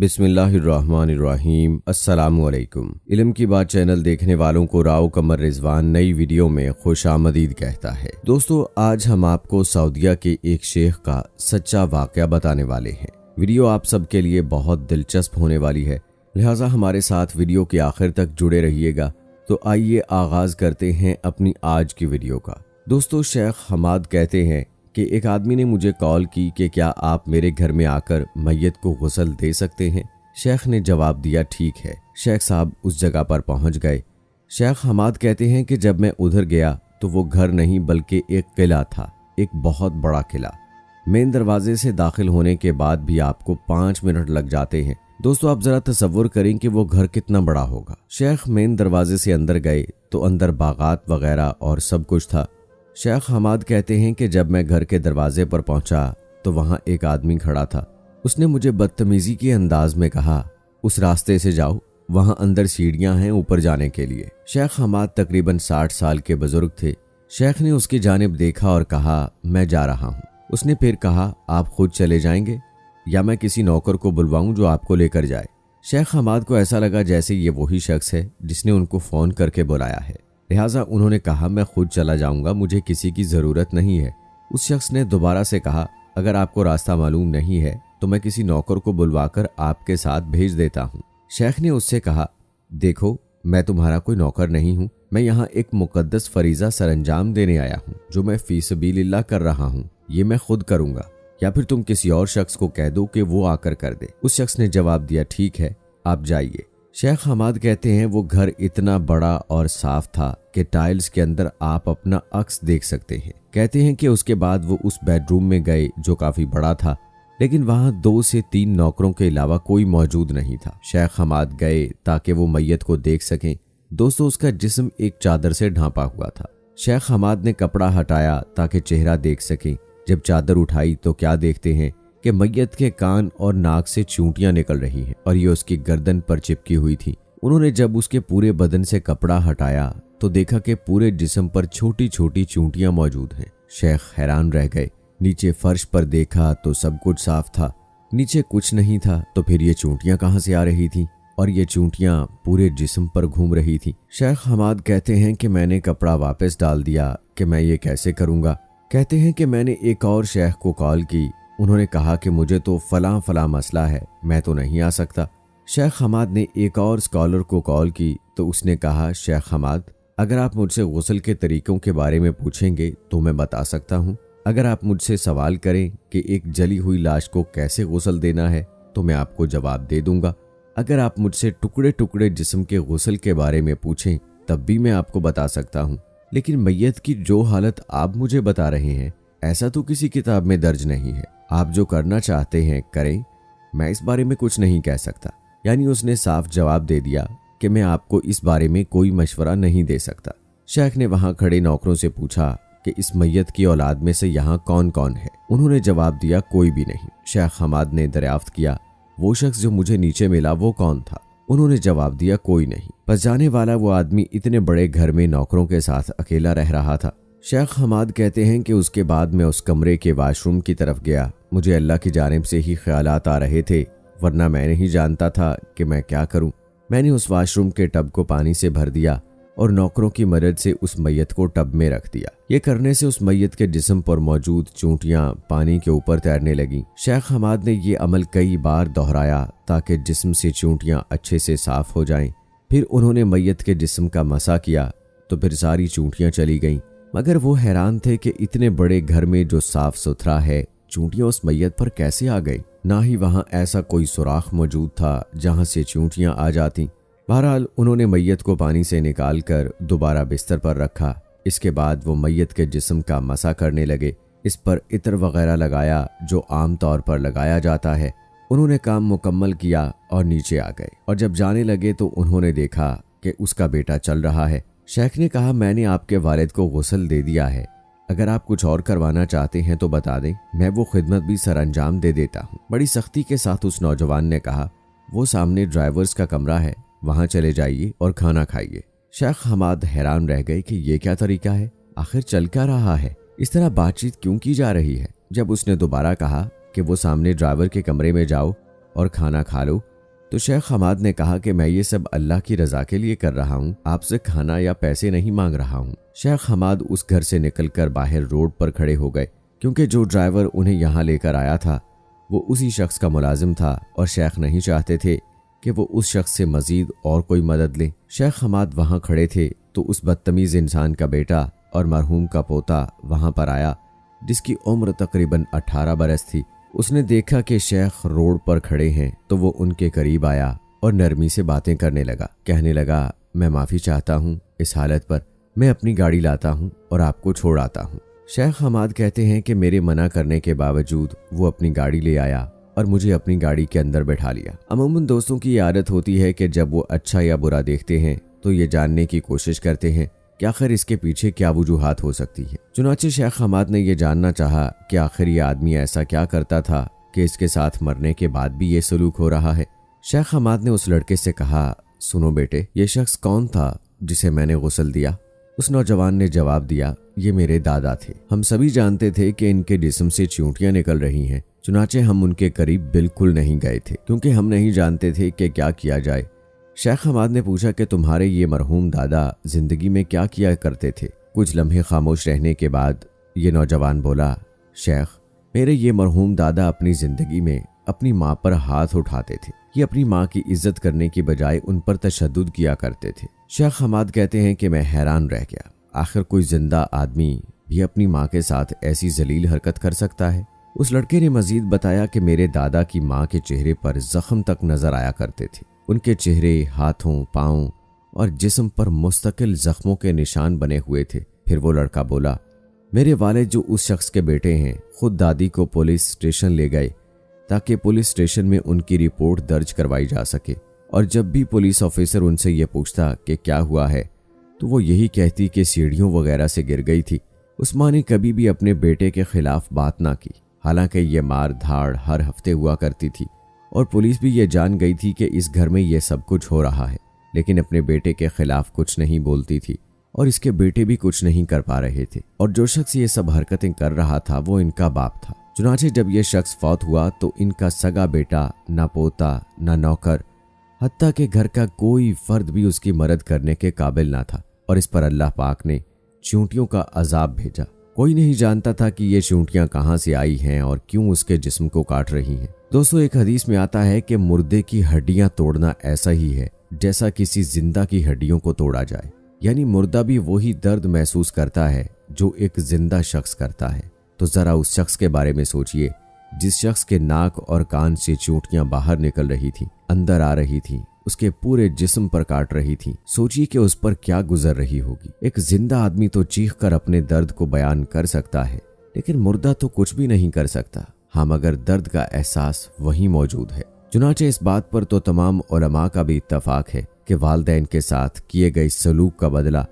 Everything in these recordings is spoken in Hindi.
बिस्मिल्लाहिर्रहमानिर्रहीम। अस्सलामुअलैकुम। इल्म की बात चैनल देखने वालों को राव कमर रिजवान नई वीडियो में खुश आमदीद कहता है। दोस्तों, आज हम आपको सऊदीया के एक शेख का सच्चा वाकया बताने वाले हैं। वीडियो आप सबके लिए बहुत दिलचस्प होने वाली है, लिहाजा हमारे साथ वीडियो के आखिर तक जुड़े रहिएगा। तो आइए आगाज करते हैं अपनी आज की वीडियो का। दोस्तों, शेख हमाद कहते हैं कि एक आदमी ने मुझे कॉल की कि क्या आप मेरे घर में आकर मैयत को गुस्ल दे सकते हैं। शेख ने जवाब दिया, ठीक है। शेख साहब उस जगह पर पहुंच गए। शेख हमाद कहते हैं कि जब मैं उधर गया तो वो घर नहीं बल्कि एक किला था, एक बहुत बड़ा किला। मेन दरवाजे से दाखिल होने के बाद भी आपको 5 मिनट लग जाते हैं। दोस्तों, आप जरा तसव्वुर करें कि वो घर कितना बड़ा होगा। शेख मेन दरवाजे से अंदर गए तो अंदर बागात वगैरह और सब कुछ था। शेख हमाद कहते हैं कि जब मैं घर के दरवाजे पर पहुंचा तो वहां एक आदमी खड़ा था। उसने मुझे बदतमीजी के अंदाज में कहा, उस रास्ते से जाओ, वहां अंदर सीढ़ियां हैं ऊपर जाने के लिए। शेख हमाद तकरीबन 60 साल के बुजुर्ग थे। शेख ने उसकी जानिब देखा और कहा, मैं जा रहा हूं। उसने फिर कहा, आप खुद चले जाएंगे या मैं किसी नौकर को बुलवाऊं जो आपको लेकर जाए। शेख हमाद को ऐसा लगा जैसे ये वही शख्स है जिसने उनको फोन करके बुलाया है, लिहाजा उन्होंने कहा, मैं खुद चला जाऊंगा, मुझे किसी की जरूरत नहीं है। उस शख्स ने दोबारा से कहा, अगर आपको रास्ता मालूम नहीं है तो मैं किसी नौकर को बुलवाकर आपके साथ भेज देता हूँ। शेख ने उससे कहा, देखो, मैं तुम्हारा कोई नौकर नहीं हूँ, मैं यहाँ एक मुकद्दस फरीजा सरंजाम देने आया हूँ जो मैं फी सबीलिल्लाह कर रहा हूँ। ये मैं खुद करूंगा या फिर तुम किसी और शख्स को कह दो कि वो आकर कर दे। उस शख्स ने जवाब दिया, ठीक है, आप जाइए। शेख हमाद कहते हैं वो घर इतना बड़ा और साफ था कि टाइल्स के अंदर आप अपना अक्स देख सकते हैं। कहते हैं कि उसके बाद वो उस बेडरूम में गए जो काफी बड़ा था, लेकिन वहां 2 से 3 नौकरों के अलावा कोई मौजूद नहीं था। शेख हमाद गए ताकि वो मैयत को देख सकें। दोस्तों, उसका जिस्म एक चादर से ढांपा हुआ था। शेख हमाद ने कपड़ा हटाया ताकि चेहरा देख सकें। जब चादर उठाई तो क्या देखते हैं कि मैयत के कान और नाक से चूंटियां निकल रही हैं और ये उसकी गर्दन पर चिपकी हुई थी। उन्होंने जब उसके पूरे बदन से कपड़ा हटाया तो देखा कि पूरे जिस्म पर छोटी छोटी चूंटियां मौजूद हैं। शेख हैरान रह गए। नीचे फर्श पर देखा तो सब कुछ साफ था, नीचे कुछ नहीं था, तो फिर ये चूंटियां कहां से आ रही थी और ये चूंटियां पूरे जिस्म पर घूम रही थी। शेख हमाद कहते हैं कि मैंने कपड़ा वापस डाल दिया कि मैं ये कैसे करूंगा। कहते हैं कि मैंने एक और शेख को कॉल की, उन्होंने कहा कि मुझे तो फलां मसला है, मैं तो नहीं आ सकता। शेख हमाद ने एक और स्कॉलर को कॉल की तो उसने कहा, शेख हमाद, अगर आप मुझसे गुस्ल के तरीकों के बारे में पूछेंगे तो मैं बता सकता हूँ। अगर आप मुझसे सवाल करें कि एक जली हुई लाश को कैसे गुस्ल देना है तो मैं आपको जवाब दे दूंगा। अगर आप मुझसे टुकड़े टुकड़े जिस्म के गुस्ल के बारे में पूछें तब भी मैं आपको बता सकता हूँ। लेकिन मैयत की जो हालत आप मुझे बता रहे हैं, ऐसा तो किसी किताब में दर्ज नहीं है। आप जो करना चाहते हैं करें, मैं इस बारे में कुछ नहीं कह सकता। यानी उसने साफ जवाब दे दिया कि मैं आपको इस बारे में कोई मशवरा नहीं दे सकता। शेख ने वहां खड़े नौकरों से पूछा कि इस मैयत की औलाद में से यहाँ कौन कौन है। उन्होंने जवाब दिया, कोई भी नहीं। शेख हमाद ने दरियाफ्त किया, वो शख्स जो मुझे नीचे मिला वो कौन था। उन्होंने जवाब दिया, कोई नहीं। बस जाने वाला वो आदमी इतने बड़े घर में नौकरों के साथ अकेला रह रहा था। शेख हमाद कहते हैं कि उसके बाद मैं उस कमरे के वाशरूम की तरफ गया। मुझे अल्लाह की जानिब से ही ख्यालात आ रहे थे, वरना मैं नहीं जानता था कि मैं क्या करूं। मैंने उस वाशरूम के टब को पानी से भर दिया और नौकरों की मदद से उस मैयत को टब में रख दिया। ये करने से उस मैयत के जिस्म पर मौजूद चूंटियां पानी के ऊपर तैरने लगी। शेख हमाद ने ये अमल कई बार दोहराया ताकि जिस्म से चूंटियां अच्छे से साफ हो जाएं। फिर उन्होंने मैयत के जिस्म का मसा किया तो फिर सारी चूंटियां चली गईं। मगर वो हैरान थे कि इतने बड़े घर में जो साफ सुथरा है, चूंटियां उस मैयत पर कैसे आ गई। ना ही वहां ऐसा कोई सुराख मौजूद था जहां से चूंटियां आ जाती। बहरहाल उन्होंने मैयत को पानी से निकालकर दोबारा बिस्तर पर रखा। इसके बाद वो मैयत के जिस्म का मसा करने लगे। इस पर इत्र वगैरह लगाया जो आम तौर पर लगाया जाता है। उन्होंने काम मुकम्मल किया और नीचे आ गए और जब जाने लगे तो उन्होंने देखा कि उसका बेटा चल रहा है। शेख ने कहा, मैंने आपके वालिद को गुस्ल दे दिया है, अगर आप कुछ और करवाना चाहते हैं तो बता दें, मैं वो खिदमत भी सरअंजाम दे देता हूँ। बड़ी सख्ती के साथ उस नौजवान ने कहा, वो सामने ड्राइवर्स का कमरा है, वहां चले जाइए और खाना खाइए। शेख हमाद हैरान रह गए कि ये क्या तरीका है, आखिर चल क्या रहा है, इस तरह बातचीत क्यों की जा रही है। जब उसने दोबारा कहा कि वो सामने ड्राइवर के कमरे में जाओ और खाना खा लो, तो शेख हमाद ने कहा कि मैं ये सब अल्लाह की रजा के लिए कर रहा हूँ, आपसे खाना या पैसे नहीं मांग रहा हूँ। शेख हमाद उस घर से निकलकर बाहर रोड पर खड़े हो गए, क्योंकि जो ड्राइवर उन्हें यहाँ लेकर आया था वो उसी शख्स का मुलाजिम था और शेख नहीं चाहते थे कि वो उस शख्स से मजीद और कोई मदद ले। शेख हमाद वहाँ खड़े थे तो उस बदतमीज इंसान का बेटा और मरहूम का पोता वहाँ पर आया, जिसकी उम्र तकरीबन 18 बरस थी। उसने देखा कि शेख रोड पर खड़े हैं तो वो उनके करीब आया और नरमी से बातें करने लगा। कहने लगा, मैं माफ़ी चाहता हूँ, इस हालत पर मैं अपनी गाड़ी लाता हूँ और आपको छोड़ आता हूँ। शेख हमाद कहते हैं कि मेरे मना करने के बावजूद वो अपनी गाड़ी ले आया और मुझे अपनी गाड़ी के अंदर बैठा लिया। अमूमन दोस्तों की ये आदत होती है कि जब वो अच्छा या बुरा देखते हैं तो ये जानने की कोशिश करते हैं कि आखिर इसके पीछे क्या वजूहात हो सकती है। चुनांचे शेख हमाद ने यह जानना चाहा कि आखिर ये आदमी ऐसा क्या करता था कि इसके साथ मरने के बाद भी ये सलूक हो रहा है। शेख हमाद ने उस लड़के से कहा, सुनो बेटे, ये शख्स कौन था जिसे मैंने गुस्ल दिया? उस नौजवान ने जवाब दिया, ये मेरे दादा थे। हम सभी जानते थे कि इनके जिस्म से चींटियां निकल रही हैं, चुनांचे हम उनके करीब बिल्कुल नहीं गए थे क्योंकि हम नहीं जानते थे कि क्या किया जाए। शेख हमाद ने पूछा कि तुम्हारे ये मरहूम दादा जिंदगी में क्या किया करते थे? कुछ लम्हे खामोश रहने के बाद ये नौजवान बोला, शेख, मेरे ये मरहूम दादा अपनी जिंदगी में अपनी माँ पर हाथ उठाते थे। ये अपनी माँ की इज्जत करने की बजाय उन पर तशद्दुद किया करते थे। शेख हमाद कहते हैं कि मैं हैरान रह गया, आखिर कोई जिंदा आदमी भी अपनी माँ के साथ ऐसी जलील हरकत कर सकता है? उस लड़के ने मजीद बताया कि मेरे दादा की माँ के चेहरे पर जख्म तक नजर आया करते थे। उनके चेहरे, हाथों, पाँव और जिस्म पर मुस्तकिल जख्मों के निशान बने हुए थे। फिर वो लड़का बोला, मेरे वालिद जो उस शख्स के बेटे हैं खुद दादी को पुलिस स्टेशन ले गए ताकि पुलिस स्टेशन में उनकी रिपोर्ट दर्ज करवाई जा सके, और जब भी पुलिस ऑफिसर उनसे ये पूछता कि क्या हुआ है तो वो यही कहती कि सीढ़ियों वगैरह से गिर गई थी। उस माँ ने कभी भी अपने बेटे के खिलाफ बात ना की, हालांकि ये मार धाड़ हर हफ्ते हुआ करती थी और पुलिस भी ये जान गई थी कि इस घर में ये सब कुछ हो रहा है, लेकिन अपने बेटे के खिलाफ कुछ नहीं बोलती थी और इसके बेटे भी कुछ नहीं कर पा रहे थे। और जो शख्स ये सब हरकतें कर रहा था वो इनका बाप था। चुनांचे जब ये शख्स फौत हुआ तो इनका सगा बेटा, ना पोता, ना नौकर, हत्ता के घर का कोई फर्द भी उसकी मदद करने के काबिल ना था। और इस पर अल्लाह पाक ने चींटियों का अजाब भेजा। कोई नहीं जानता था कि ये चींटियां कहां से आई हैं और क्यों उसके जिस्म को काट रही हैं। दोस्तों, एक हदीस में आता है कि मुर्दे की हड्डियां तोड़ना ऐसा ही है जैसा किसी जिंदा की हड्डियों को तोड़ा जाए, यानी मुर्दा भी वही दर्द महसूस करता है जो एक जिंदा शख्स करता है। तो जरा उस शख्स के बारे में सोचिए जिस शख्स के नाक और कान से चींटियां बाहर निकल रही थी, अंदर आ रही थी, उसके पूरे जिस्म पर काट रही थी। सोचिए कि उस पर क्या गुजर रही होगी। एक जिंदा आदमी तो चीख कर अपने दर्द को बयान कर सकता है, लेकिन मुर्दा तो कुछ भी नहीं कर सकता, हाँ, मगर दर्द का एहसास वहीं मौजूद है। चुनांचे इस बात पर तो तमाम उलमा का भी इत्तफाक है कि वालिदैन के साथ किए गए सलूक का बदला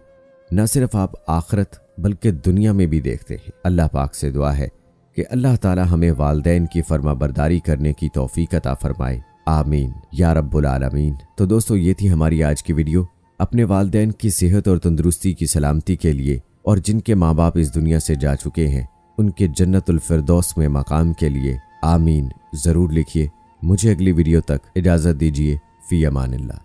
न सिर्फ आप आखिरत बल्कि दुनिया में भी देखते हैं। अल्लाह पाक से दुआ है कि अल्लाह ताला हमें वालिदैन की फरमाबरदारी करने की तौफीक अता फरमाए, आमीन या रब्बुल आलमीन। तो दोस्तों, ये थी हमारी आज की वीडियो। अपने वालिदैन की सेहत और तंदुरुस्ती की सलामती के लिए और जिनके माँ बाप इस दुनिया से जा चुके हैं उनके जन्नतुल फिरदौस में मकाम के लिए आमीन ज़रूर लिखिए। मुझे अगली वीडियो तक इजाज़त दीजिए। फ़ी अमानिल्लाह।